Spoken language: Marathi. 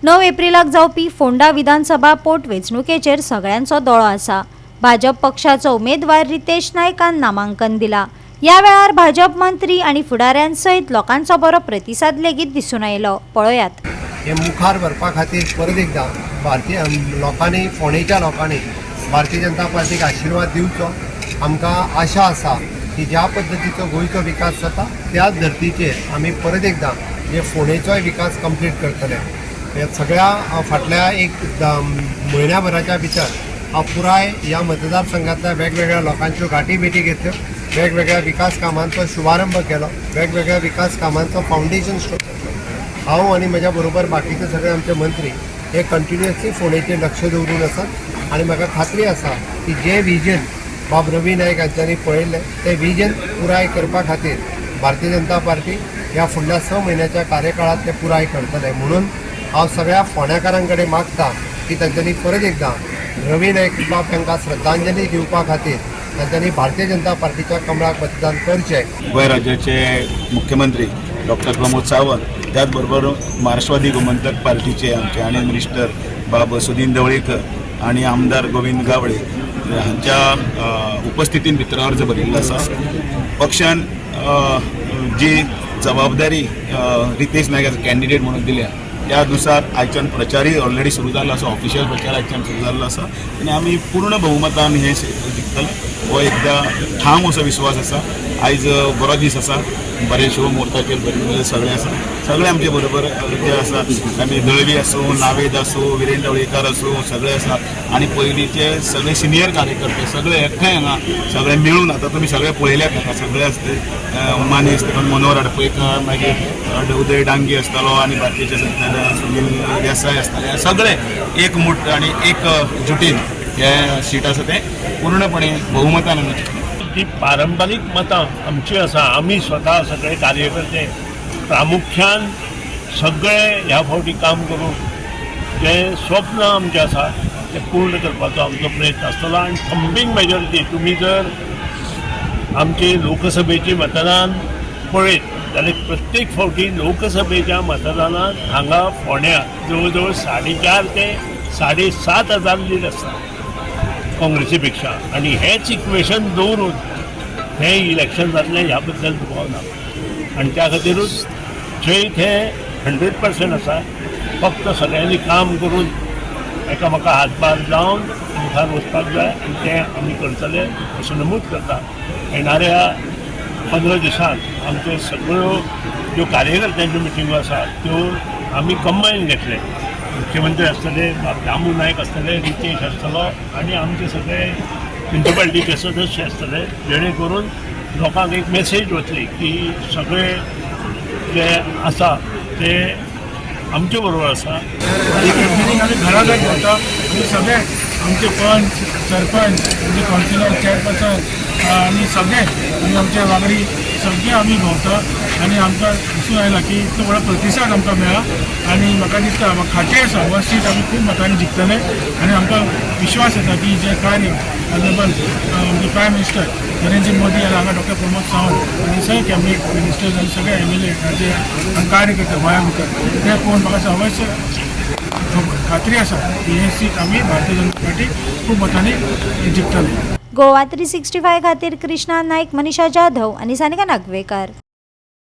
9 एप्रिलाक जावपी फोंडा विधानसभा पोटवेंचणुकेचेर सगळ्यांचो दोळो आसा। भाजप पक्षाचो उमेदवार रितेश नायकान नामांकन दिला। या वेळार भाजप मंत्री आणि फुडाऱ्यांसयत लोकांचो बरो प्रतिसाद लेगीत दिसून आयलो। पळयात। हे मुखार व्हरपा खातीर परत एकदा भारतीय लोकांनी फोंडेच्या लोकांनी भारतीय जनता पार्टीक आशिर्वाद दिवचो। आमकां आशा आसा की ज्या पद्दतीचो गोंयचो विकास जाता त्याच धर्तीचेर आमी परत एकदा हे फोंडेचोय विकास कंप्लीट करतले। हे सगळ्या फाटल्या एक म्हयन्याभराच्या भितर पुराय ह्या मतदारसंघातल्या वेगवेगळ्या लोकांच्यो गाठी भेटी घेतल्यो, वेगवेगळ्या विकास कामांचो शुभारंभ केलो, वेगवेगळ्या विकास कामांचो फावंडेशन स्टोन केलो। हांव आनी म्हज्या बरोबर बाकीचे सगळे आमचे मंत्री हे कंटिन्युअसली फोंडेचेर लक्ष दवरून आसात आनी म्हाका खात्री आसा की जे विजन बाब रवी नायक हांच्यांनी पळयल्लें ते विजन पुराय करपा खातीर भारतीय जनता पार्टी ह्या फुडल्या 6 म्हयन्याच्या कार्यकाळात ते पुराय करतले। म्हणून हांव सगळ्या फोंडेकारां कडेन मागता की तांच्यांनी परत एकदा रवी नायक बाब तांकां श्रद्धांजली दिवपा खातीर तांच्यांनी भारतीय जनता पार्टीच्या कमळाक मतदान करचें। गोंय राज्याचे मुख्यमंत्री डॉक्टर प्रमोद सावंत त्याचबरोबर महाराष्ट्रवादी गोमंतक पार्टीचे आमचे आनी मिनिस्टर बाब सुदीन ढवळीकर आणि आमदार गोविंद गावडे हांच्या उपस्थितीन भितर अर्ज भरिल्लो आसा। पक्षान जी जबाबदारी रितेश नायकाक कॅन्डिडेट म्हणून दिल्या त्यानुसार आयच्यान प्रचारय ऑलरेडी सुरू जाल्लो आसा, ऑफिशियल प्रचार आयच्यान सुरू जाल्लो आसा आनी आमी पूर्ण बहुमतान हे जिखतले हो एकदा ठाम असो विश्वास आसा। आयज बरो दीस आसा, बरे शुभ मुहूर्ताचेर बरे सगळे आसा, सगळे आमचे बरोबर जे आसात आमी दळवी आसूं, नावेद आसूं, विरेन ढवळीकर आसूं, सगळे आसा आनी पयलींचे सगळे सिनियर कार्यकर्ते सगळे एकठांय हांगा सगळे मेळून आतां तुमी सगळे पळयल्यात हांगा सगळे आसले माने मनोहर हडपयकर, मागीर उदय डांगे आसतालो आनी बाकीचे सुनील देसाय आसताले, सगळे एक मूठ आनी एक जुटीन हे सीट आसा ते पूर्णपणे बहुमतान आमी जिखले। ती पारंपरीक मतां आमची आसा। आमी स्वता सगळे कार्यकर्ते प्रामुख्यान सगळे ह्या फावटी काम करून जे स्वप्न आमचें आसा ते पूर्ण करपाचो आमचो प्रयत्न आसतलो आनी थंबींग मेजॉरिटी तुमी जर आमचे लोकसभेचे मतदान पळयत जाल्यार प्रत्येक फावटी लोकसभेच्या मतदानात हांगा फोंड्या जवळ जवळ 4.5 ते 7.5 हजार लीड आसता काँग्रेसी पेक्षा आनी हेच इक्वेशन दवरून हे इलेक्शन जातलें ह्या बद्दल दुबाव ना आनी त्या खातीरूच जैत हे 100% आसा। फक्त सगळ्यांनी काम करून एकामेका हातभार जावन मुखार वचपाक जाय आनी तें आमी करतले अशें नमूद करता। येणाऱ्या 15 दिसांत आमच्यो सगळ्यो ज्यो कार्यकर्त्यांच्यो मिटिंगो आसात त्यो आमी कंबायन घेतले। मुख्यमंत्री आसतले, दामू नायक आसतले, रितेश आसतलो आनी आमचे सगळे म्युनिसिपालिटीचे सदस्य आसतले, जेणे करून लोकांक एक मेसेज वतली की सगळे जे आसा ते आमचे बरोबर आसा। मिटींग आमी घराघर घेता आनी सगळे आमचे पंच सरपंच म्हणजे कावन्सिलर चेअरपर्सन आनी सगळे आनी आमचे वांगडी सगळे आमी भोंवता आनी आमकां दिसून आयला की इतलो बरो प्रतिसाद आमकां मेळ्ळा आनी म्हाका दिसता म्हाका खात्री आसा हो सीट आमी खूब मतांनी जिखतले आनी आमकां विश्वास आसा की जे कार्य ऑनरेबल म्हणजे प्रायम मिनिस्टर नरेंद्र मोदी आनी हांगा डॉक्टर प्रमोद सावंत आनी सगळे कॅबिनेट मिनिस्टर्स आनी सगळे MLA जे कार्य करता गोंया भितर ते पळोवन म्हाका अवश्य खात्री आसा की हे सीट आमी भारतीय जनता पार्टी खूब मतांनी जिखतले। गोवा 365 खातीर कृष्णा नायक, मनीषा जाधव आणि सानिका नागवेकर।